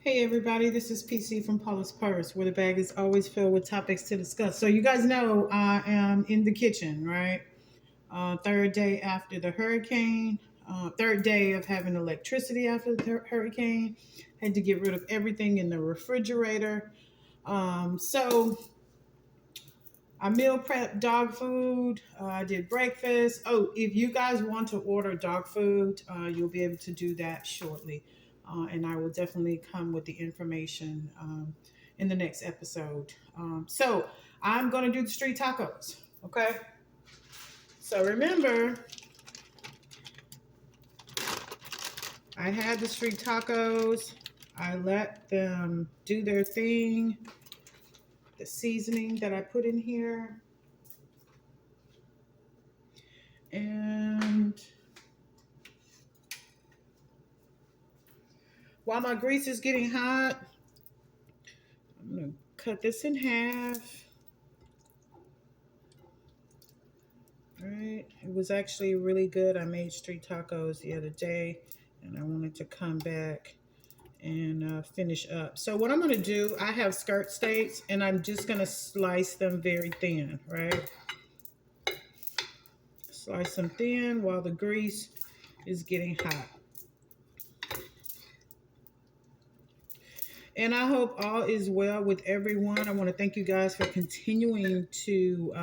Hey everybody, this is PC from Paula's Purse, where the bag is always filled with topics to discuss. So you guys know I am in the kitchen, right? Third day after the hurricane, third day of having electricity after the hurricane. Had to get rid of everything in the refrigerator. So I meal prep dog food. I did breakfast. Oh, if you guys want to order dog food, you'll be able to do that shortly. And I will definitely come with the information in the next episode. So I'm going to do the street tacos. Okay. So remember, I had the street tacos. I let them do their thing. The seasoning that I put in here. And while my grease is getting hot, I'm going to cut this in half. All right. It was actually really good. I made street tacos the other day, and I wanted to come back and finish up. So what I'm going to do, I have skirt steaks, and I'm just going to slice them very thin, right? Slice them thin while the grease is getting hot. And I hope all is well with everyone. I want to thank you guys for continuing to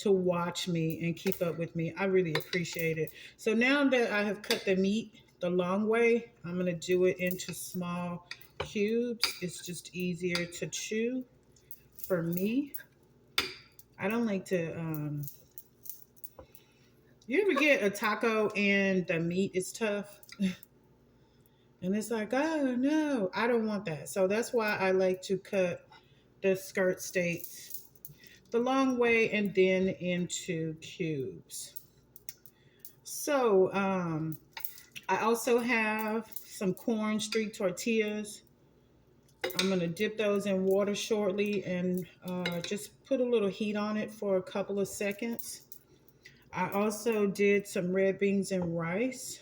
watch me and keep up with me. I really appreciate it. So now that I have cut the meat the long way, I'm going to do it into small cubes. It's just easier to chew for me. I don't like to, you ever get a taco and the meat is tough? And it's like, oh no, I don't want that. So that's why I like to cut the skirt steaks the long way and then into cubes. So I also have some corn street tortillas. I'm going to dip those in water shortly and just put a little heat on it for a couple of seconds. I also did some red beans and rice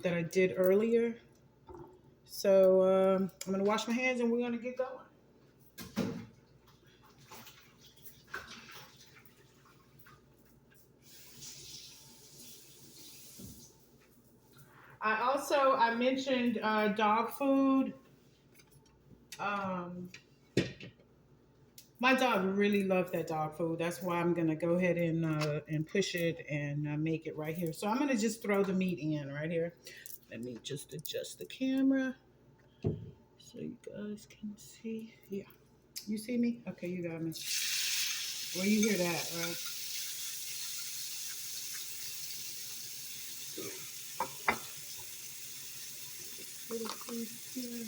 that I did earlier. So I'm going to wash my hands and we're going to get going. I mentioned dog food. Um, my dog really loves that dog food. That's why I'm gonna go ahead and push it and make it right here. So I'm gonna just throw the meat in right here. Let me just adjust the camera so you guys can see. Yeah, you see me? Okay, you got me. Well, you hear that, right? Little piece here.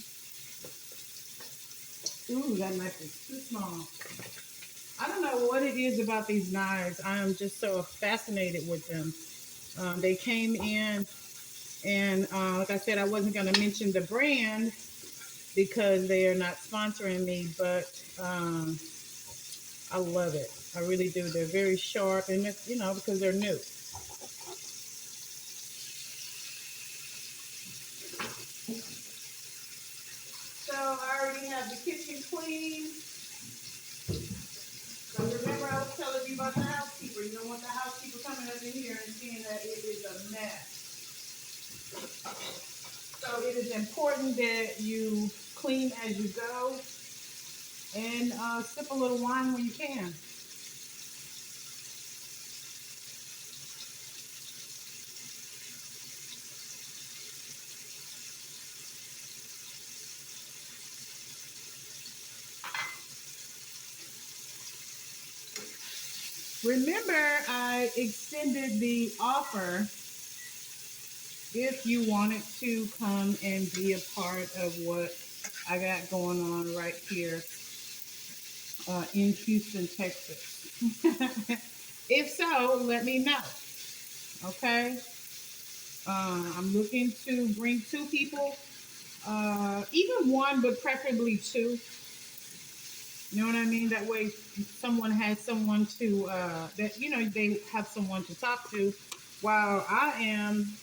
Ooh, that knife is too small. I don't know what it is about these knives. I am just so fascinated with them. They came in, and like I said, I wasn't going to mention the brand because they are not sponsoring me, but I love it. I really do. They're very sharp, and it's, you know, because they're new. So I already have the kitchen clean. So remember I was telling you about the housekeeper. You don't want the housekeeper coming up in here and seeing that it is a mess. So it is important that you clean as you go and sip a little wine when you can. Remember, I extended the offer if you wanted to come and be a part of what I got going on right here in Houston, Texas. If so, let me know. Okay. I'm looking to bring two people, even one, but preferably two. You know what I mean? That way, someone has someone to that they have someone to talk to while I am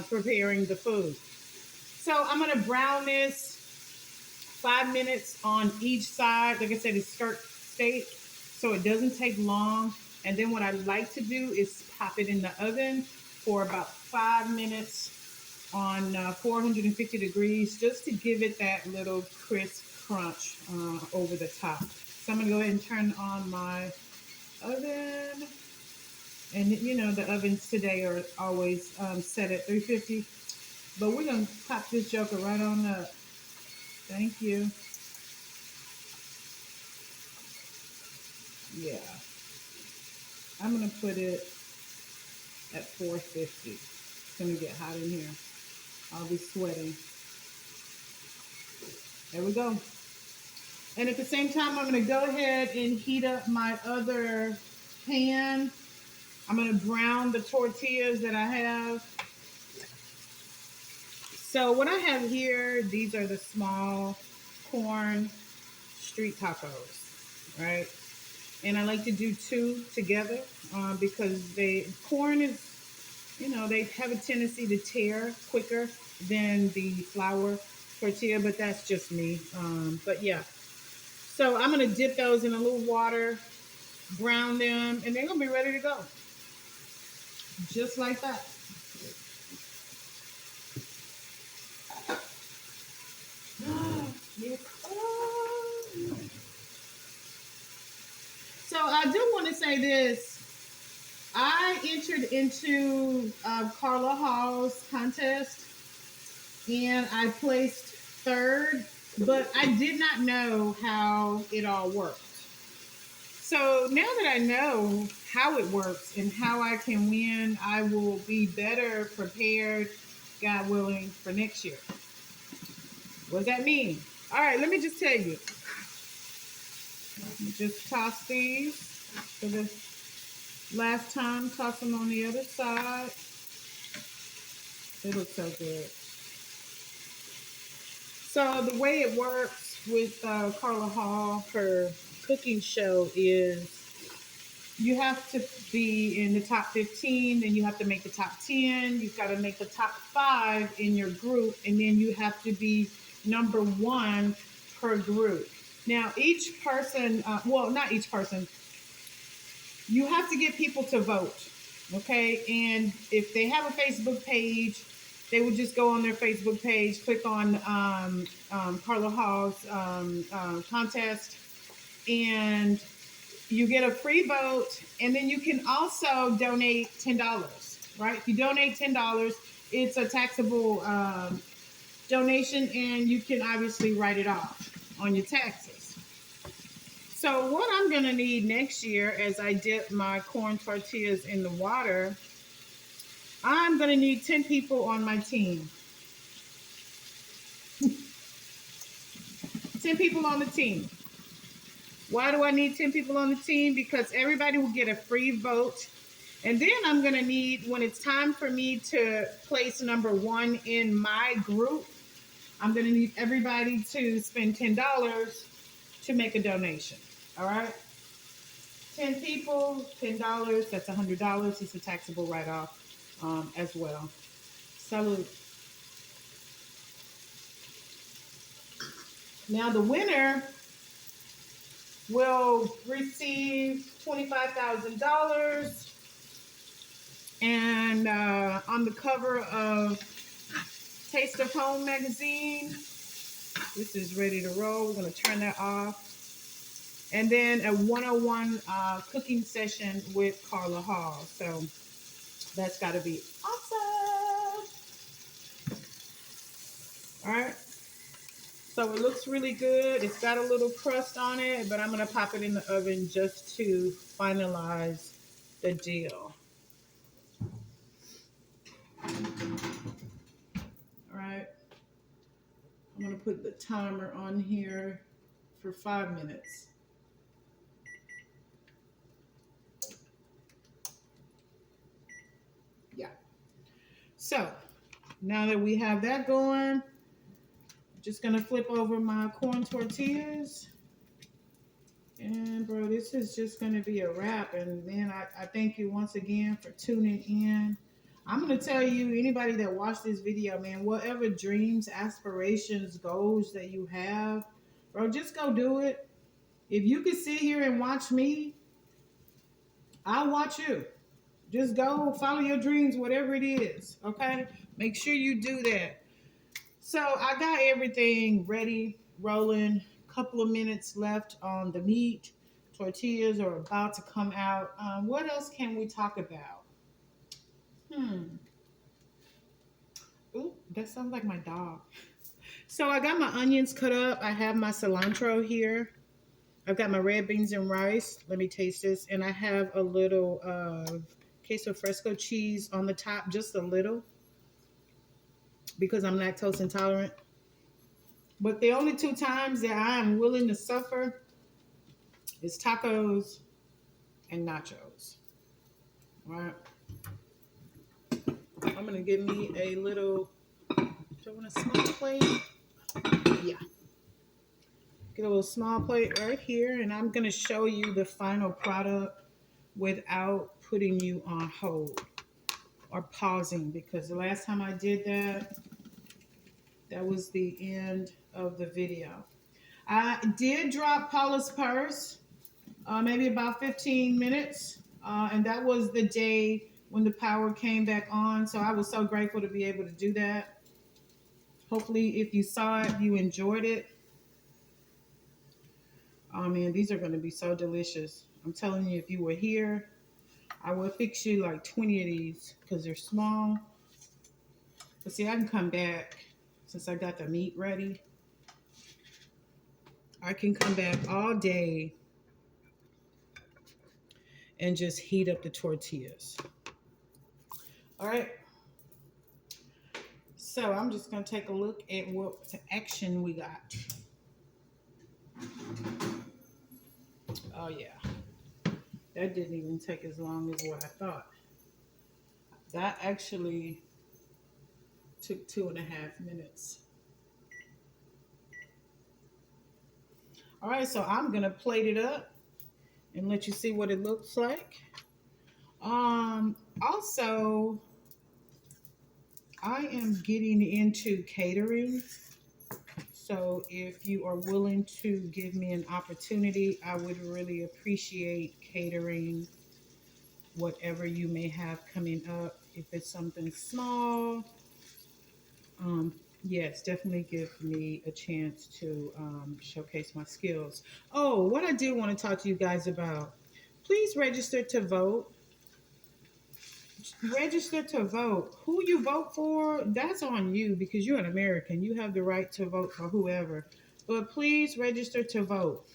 preparing the food. So I'm gonna brown this 5 minutes on each side. Like I said, it's skirt steak, so it doesn't take long. And then what I like to do is pop it in the oven for about 5 minutes on 450 degrees, just to give it that little crisp crunch over the top. So I'm gonna go ahead and turn on my oven. And you know, the ovens today are always set at 350. But we're gonna pop this joker right on up. Thank you. Yeah. I'm gonna put it at 450. It's gonna get hot in here. I'll be sweating. There we go. And at the same time, I'm gonna go ahead and heat up my other pan. I'm gonna brown the tortillas that I have. So what I have here, these are the small corn street tacos, right? And I like to do two together because corn is, you know, they have a tendency to tear quicker than the flour tortilla, but that's just me. But yeah, so I'm gonna dip those in a little water, brown them, and they're gonna be ready to go, just like that. So I do want to say this. I entered into Carla Hall's contest and I placed third, but I did not know how it all worked. So now that I know how it works and how I can win, I will be better prepared, God willing, for next year. What does that mean? All right, let me just tell you. Just toss these for the last time. Toss them on the other side. They look so good. So the way it works with Carla Hall, her cooking show, is you have to be in the top 15, then you have to make the top 10, you've got to make the top 5 in your group, and then you have to be number 1 per group. Now, each person, well, not each person, you have to get people to vote, okay? And if they have a Facebook page, they would just go on their Facebook page, click on Carla Hall's contest, and you get a free vote. And then you can also donate $10, right? If you donate $10, it's a taxable donation, and you can obviously write it off on your taxes. So what I'm going to need next year, as I dip my corn tortillas in the water, I'm going to need 10 people on my team. 10 people on the team. Why do I need 10 people on the team? Because everybody will get a free vote. And then I'm going to need, when it's time for me to place number 1 in my group, I'm going to need everybody to spend $10 to make a donation. All right? 10 people, $10, that's $100. It's a taxable write-off as well. Salute. Now the winner will receive $25,000 and on the cover of Taste of Home magazine. This is ready to roll. We're going to turn that off. And then a 101 cooking session with Carla Hall. So that's got to be awesome. All right. So it looks really good. It's got a little crust on it, but I'm going to pop it in the oven just to finalize the deal. All right. I'm going to put the timer on here for 5 minutes. Yeah. So now that we have that going, I'm just going to flip over my corn tortillas. And bro, this is just going to be a wrap. And then I thank you once again for tuning in. I'm gonna tell you, anybody that watched this video, man, whatever dreams, aspirations, goals that you have, bro, just go do it. If you could sit here and watch me, I'll watch you. Just go follow your dreams, whatever it is. Okay? Make sure you do that. So I got everything ready, rolling. Couple of minutes left on the meat. Tortillas are about to come out. What else can we talk about? Hmm. Ooh, that sounds like my dog. So I got my onions cut up. I have my cilantro here. I've got my red beans and rice. Let me taste this. And I have a little queso fresco cheese on the top, just a little, because I'm lactose intolerant. But the only two times that I am willing to suffer is tacos and nachos. All right. I'm gonna give me a little. Do I want a small plate? Yeah. Get a little small plate right here, and I'm gonna show you the final product without putting you on hold or pausing, because the last time I did that, that was the end of the video. I did drop Paula's purse, maybe about 15 minutes, and that was the day when the power came back on. So I was so grateful to be able to do that. Hopefully, if you saw it, you enjoyed it. Oh man, these are going to be so delicious. I'm telling you, if you were here, I would fix you like 20 of these because they're small. But see, I can come back since I got the meat ready. I can come back all day and just heat up the tortillas. All right. So I'm just going to take a look at what action we got. Oh, yeah. That didn't even take as long as what I thought. That actually took 2.5 minutes. All right, so I'm going to plate it up and let you see what it looks like. Also, I am getting into catering. So if you are willing to give me an opportunity, I would really appreciate catering whatever you may have coming up. If it's something small, yes, definitely give me a chance to showcase my skills. Oh, what I did want to talk to you guys about, please register to vote. Register to vote. Who you vote for, that's on you because you're an American. You have the right to vote for whoever. But please register to vote.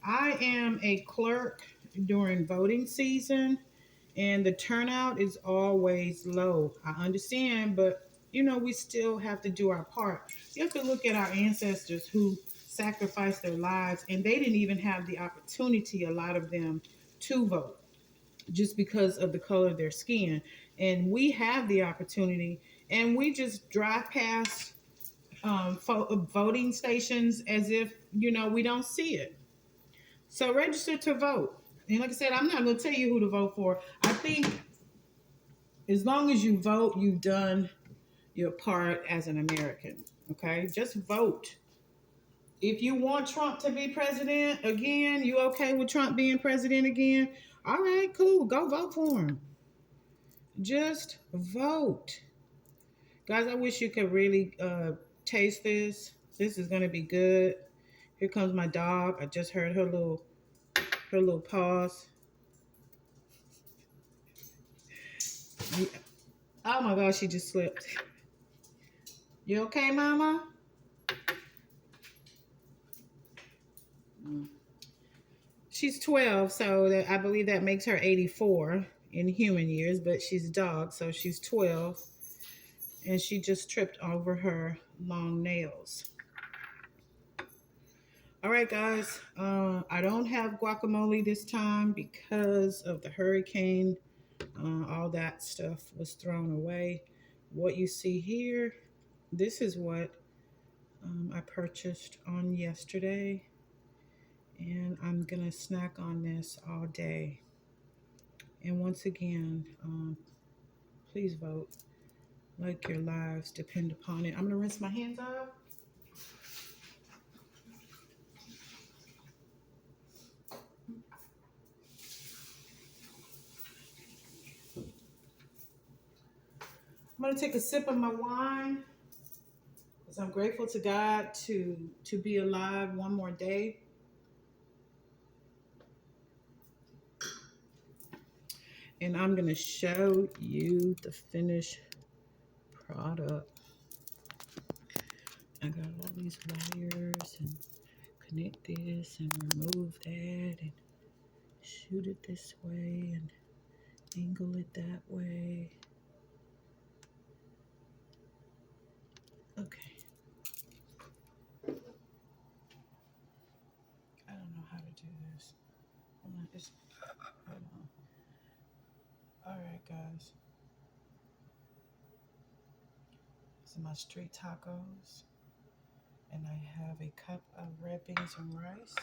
I am a clerk during voting season, and the turnout is always low. I understand, but we still have to do our part. You have to look at our ancestors who sacrificed their lives, and they didn't even have the opportunity, a lot of them, to vote just because of the color of their skin. And we have the opportunity, and we just drive past voting stations as if, we don't see it. So register to vote. And like I said, I'm not going to tell you who to vote for. I think as long as you vote, you've done your part as an American. Okay? Just vote. If you want Trump to be president again, you okay with Trump being president again? All right, cool. Go vote for him. Just vote. Guys, I wish you could really taste this. This is going to be good. Here comes my dog. I just heard her little paws. Oh my gosh, she just slipped. You okay, mama? She's 12, so I believe that makes her 84 in human years, but she's a dog, so she's 12. And she just tripped over her long nails. All right, guys. I don't have guacamole this time because of the hurricane. All that stuff was thrown away. What you see here, this is what I purchased on yesterday. And I'm going to snack on this all day. And once again, Please vote like your lives depend upon it. I'm gonna rinse my hands off. I'm gonna take a sip of my wine because I'm grateful to God to be alive one more day. And I'm gonna show you the finished product. I got all these wires and connect this and remove that and shoot it this way and angle it that way. Okay. I don't know how to do this. I'm not just hold on. All right, guys. These are my street tacos, and I have a cup of red beans and rice.